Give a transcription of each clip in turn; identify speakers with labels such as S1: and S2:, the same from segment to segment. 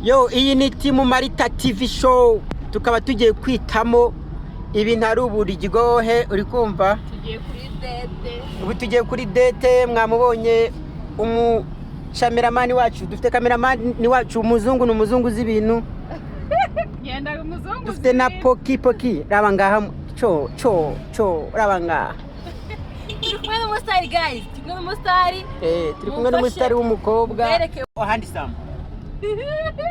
S1: Yo, iyi ni timu Marthe TV show. Tukaba tugiye kwitamo ibintu ari uburyohe, uri kumva?
S2: Tugiye kuri date.
S1: Ubu tugiye kuri date, mwamubonye cameraman wacu. Dufite cameraman ni wacu umuzungu, n'umuzungu z'ibintu.
S2: Yenda umuzungu.
S1: Dufite na poki. Raba ngaha raba ngaha.
S2: Turi kumwe n'umusitari guys. Turi kumwe n'umusitari.
S1: Turi kumwe n'umusitari w'umukobwa. Handsome.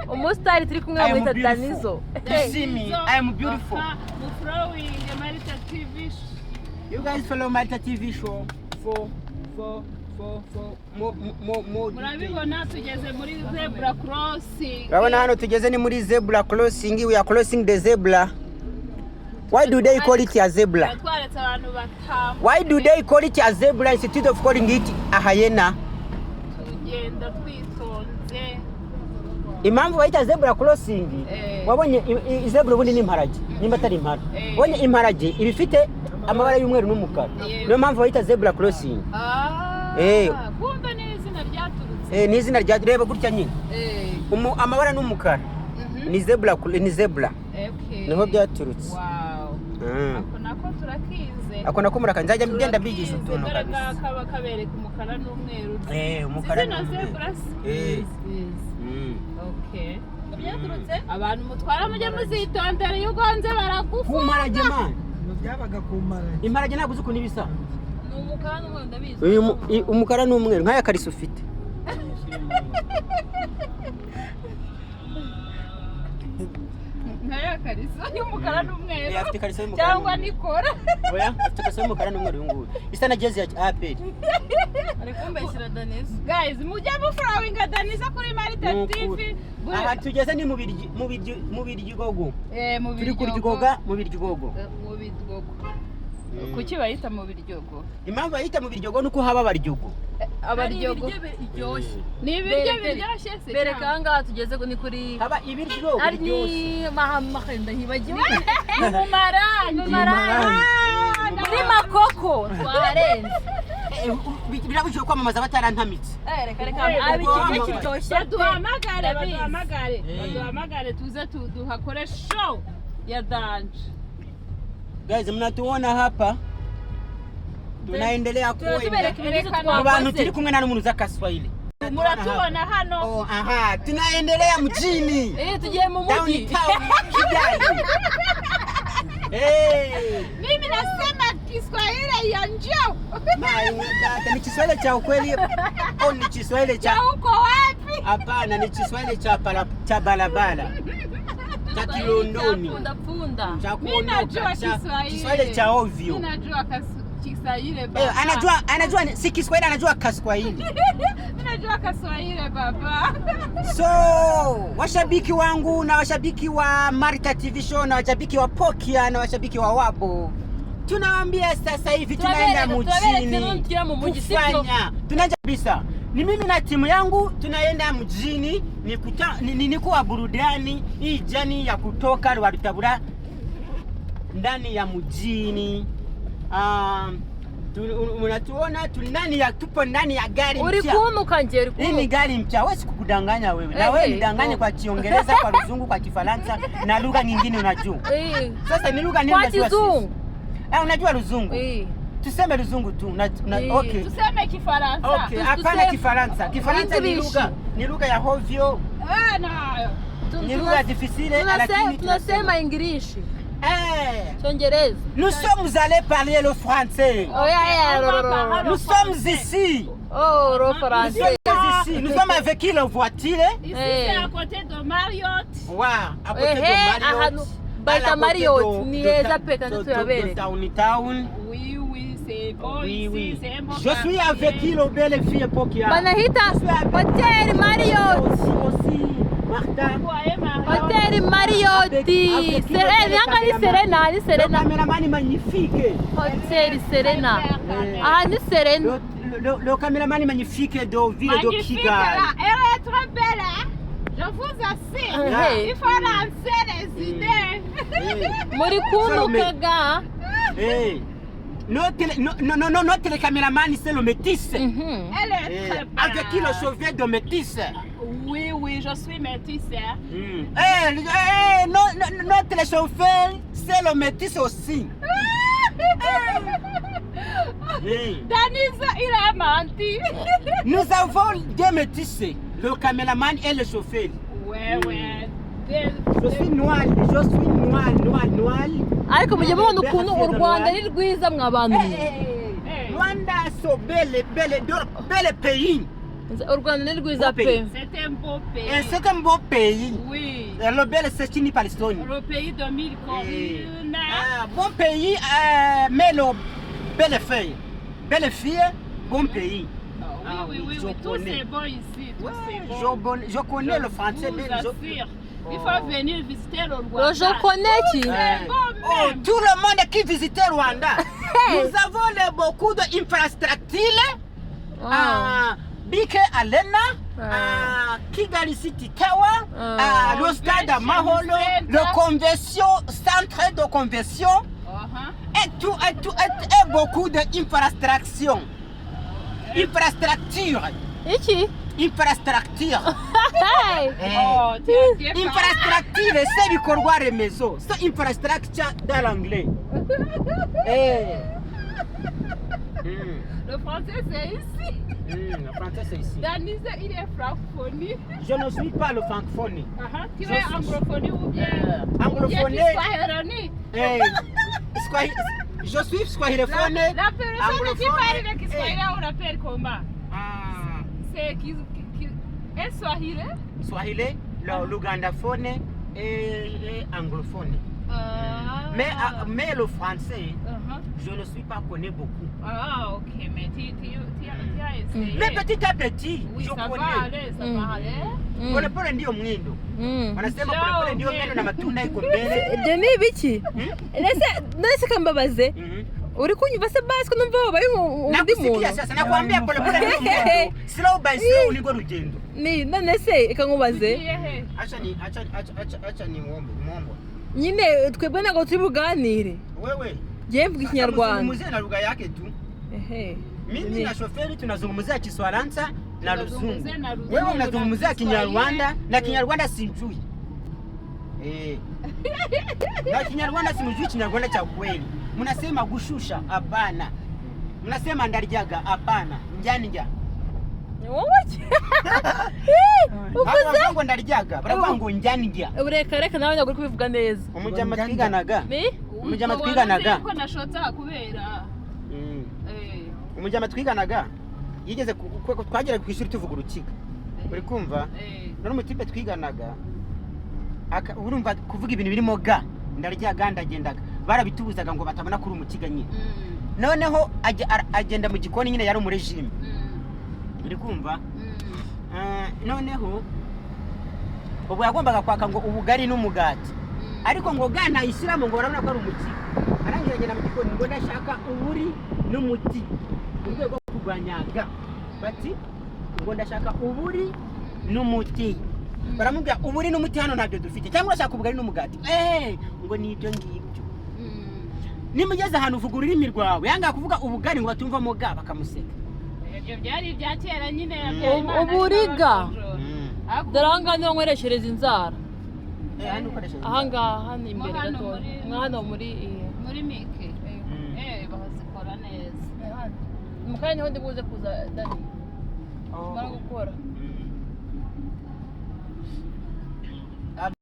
S2: Umusitari turi kumwe mwita Danizo.
S1: You see me, I am beautiful.
S2: We're following the Marthe TV show.
S1: You guys follow Marthe TV show for more.
S2: Murabibona tugeze muri zebra crossing.
S1: Urabona hano tugeze ni muri zebra crossing. We are crossing the zebra. Why do they call it a zebra?
S2: Twaretse abantu batamu.
S1: Why do they call it a zebra instead of calling it a hyena?
S2: Tugenda twitonze.
S1: Impamvu bayita zebra crossing, wabonye zebra ubundi ni imparage, nimba atari impara. Wabonye imparage ibifite amabara y'umweru n'umukara. Niyo mpamvu bayita zebra crossing.
S2: Kumbe ni izina ryaturutse.
S1: Ni izina rya reba gutya nyine. Amabara n'umukara. Ni zebra. Niho byaturutse.
S2: Wow. Ako nako turakize.
S1: Ako nako muraka nzajya ngenda mbigisha utuntu
S2: kabisa. Kaba kabereka umukara n'umweru.
S1: Umukara
S2: n'umweru. Okay. Byaturutse abantu mutwara mujye muzitondera iyo ugonze baragufa.
S1: Kumarage man.
S3: Byabaga kumarage.
S1: Imparage ntabwo uzi ukuntu ibisa.
S2: Ni umukara n'umweru ndabizi.
S1: Umukara n'umweru nk'aya karisi ufite.
S2: Nkaya karisa y'umukara n'umweru.
S1: Afite karisa y'umukara.
S2: Cyangwa nikora.
S1: Oya, afite karisa y'umukara n'umweru nguyu. Isa na jezi ya APR.
S2: Ari kumbeshyira Danizo. Guys, mujye mufollowinga Danizo kuri Marthe TV.
S1: Aha tugeze ni mu biryogo.
S2: Turi
S1: kuryoga mu biryogo.
S2: Mu biryogo. Kuki bayita mu biryogo?
S1: Impamvu bayita mu biryogo nuko haba abaryogo.
S2: Abaryogo biryoshye. Ni ibiryo biryoshye se. Bereka ahangaha tugeze ni kuri
S1: haba ibiryo biryoshye.
S2: Mahenda hibagiwe. Numara. Muri makoko twarenze.
S1: Birabujije kwamamaza batarantamitse.
S2: Reka abikije kiryoshye. Duhamagare tuze duhakore show ya dance.
S1: Guys, mnatuona hapa. Tunaendelea kuenda. Abantu turi kumwe na n'umuntu z'Akaswahili.
S2: Muratubona hano.
S1: Tunaendelea mjini.
S2: Tugiye mu mujyi.
S1: Kigali.
S2: Mimi nasema Kiswahili ya njoo.
S1: Ni Kiswahili cha ukweli au ni Kiswahili cha
S2: uko wapi?
S1: Hapana, ni Kiswahili cha barabara. Cha Kilondoni.
S2: Mimi najua
S1: Kiswahili cha ovyo.
S2: Mimi najua Kiswahili baba.
S1: Anajua si Kiswahili, anajua Kaswahili.
S2: Mimi najua Kaswahili baba.
S1: So, washabiki wangu na washabiki wa Marthe TV show na washabiki wa Pokia na washabiki wa Wabo. Tunawaambia sasa hivi tunaenda mjini. Tunaenda kabisa. Ni mimi na timu yangu tunaenda mjini ni kuwa burudani hii jani ya kutoka Rwarutabura ndani ya mjini. Unatuona tupo ndani ya gari mpya.
S2: Uri kunuka nje uri kunuka.
S1: Hii ni gari mpya, wewe sikukudanganya wewe. Na wewe nidanganye kwa Kiingereza, kwa Luzungu, kwa Kifaransa na lugha nyingine unajua. Sasa ni lugha nini unajua? Kwa Luzungu. Unajua Luzungu? Tuseme Luzungu tu. Okay.
S2: Tuseme Kifaransa.
S1: Okay, hapana Kifaransa. Kifaransa ni lugha ya hovyo. Ni lugha difficile lakini
S2: tunasema English. Cyongereza.
S1: Nous sommes allés parler le français. Nous sommes ici.
S2: Le français.
S1: Nous sommes avec qui la voiture?
S2: Ici c'est à côté de Marriott.
S1: À côté de Marriott.
S2: Baita Marriott ni heza peka tuyabere.
S1: Downtown.
S2: Oui, c'est bon ici, c'est bon.
S1: Je suis avec qui le belle fille Pokia.
S2: Banahita Hotel Marriott.
S1: Aussi Marthe.
S2: Hotel Marriott. Serena.
S1: Cameraman magnifique.
S2: Hotel Serena. Ni Serena.
S1: Le cameraman magnifique de ville de Kigali.
S2: Elle est très belle, hein? Je vous assure. Il faut lancer les idées. Morikuno kaga.
S1: Notre caméraman c'est le métis.
S2: Elle est très belle.
S1: Avec qui le chauffeur de métis.
S2: Oui, je suis métisse.
S1: Notre chauffeur, c'est le métis aussi.
S2: Danizo, il a menti.
S1: Nous avons deux métissés, le caméraman et le chauffeur.
S2: Ouais.
S1: Je suis noir.
S4: ariko mujye mubona ukuntu u Rwanda ari rwiza mwabantu
S1: Rwanda so belle pays.
S4: u Rwanda ni rwiza pe.
S2: C'est un beau pays.
S1: C'est un beau pays.
S2: Oui.
S1: Le bel c'est une Palestine.
S2: Le pays de mille communes.
S1: Bon pays, mais le belle fille, bon pays.
S2: Oui, tout c'est bon ici.
S1: Je connais le français.
S2: Il faut venir visiter le Rwanda.
S4: Je connais qui.
S1: Tout le monde qui visite Rwanda. Nous avons beaucoup d'infrastructures. Bike Arena, Kigali City Tower, le stade Maholo, le centre de convention, et beaucoup d'infrastructures. Infrastructure. Infrastructure, c'est du corps remezo. C'est infrastructure dans l'anglais.
S2: Le français c'est ici.
S1: Le français c'est ici.
S2: Danizo, il est francophonie.
S1: Je ne suis pas le francophonie.
S2: Tu es anglophonie ou bien
S1: anglophonie? Je suis swahiliphone.
S2: La personne qui parle avec Kiswahili, on l'appelle comment? C'est qui est Swahili?
S1: Swahili, l'ugandaphone et anglophone. Mais le français, je ne suis pas connu beaucoup.
S2: Ok, mais tu as essayé.
S1: Mais petit à petit,
S2: oui,
S1: je
S2: ça
S1: connais.
S2: Va aller.
S1: Pole ndio mwindo. Wanasema pole ndio mwindo na matunda iko mbele.
S4: Demi biki? Nese kambabaze. Uri kunyumva se basi ko numva bari mu ndi muntu.
S1: Sasa nakwambia pole ndio mwindo. Slow by slow niko rugendo.
S4: Ni none se ikankubaze.
S1: Acha ni muombe.
S4: Nyine twebwe ntago turi buganire.
S1: Wewe.
S4: Je mvuga Kinyarwanda.
S1: Tunazungumzia na lugha yake tu. Mimi na shoferi tunazungumzia Kiswahili na Luzungu. Wewe unazungumzia Kinyarwanda na Kinyarwanda simjui. Na Kinyarwanda simjui Kinyarwanda cha kweli. Mnasema gushusha hapana. Mnasema ndaryaga hapana. Njanja. Uvuze ngo ndaryaga baravuga ngo njanja.
S4: Reka nawe naguri kubivuga neza.
S1: Umujama twiganaga. Umujama
S2: ko nashota kubera.
S1: Umujama twiganaga yigeze twagera ku ishuri tuvuga urukiga. Uri kumva? None umutipe twiganaga urumva kuvuga ibintu birimo ga ndaryaga ndagendaga. Barabitubuzaga ngo batabona kuri umukiga nyine. Noneho agenda mu gikoni nyine yari mu regime. Uri kumva? Noneho ubu yagombaga kwaka ngo ubugari n'umugati. Ariko ngo ga ntayishyiramo ngo barabona ko ari umuti. Arangira agenda mu gikoni ngo ndashaka uburi n'umuti. Mu rwego rwo kurwanyaga. Bati ngo ndashaka uburi n'umuti. Baramubwira uburi n'umuti hano ntabyo dufite. Cyangwa urashaka ubugari n'umugati. Ngo ni ibyo ngibyo. Nimugeze ahantu uvuga ururimi rwawe yanga kuvuga ubugari ngo batumvamo ga bakamuseka.
S2: Ibyo byari bya kera nyine
S4: uburiga. Daranga niyo nkwereshereza inzara. Ahangaha ni imbere gato. Hano muri
S2: mike. Bahazikora neza.
S4: Mukanya niho ndi buze kuza Dani. Mara gukora.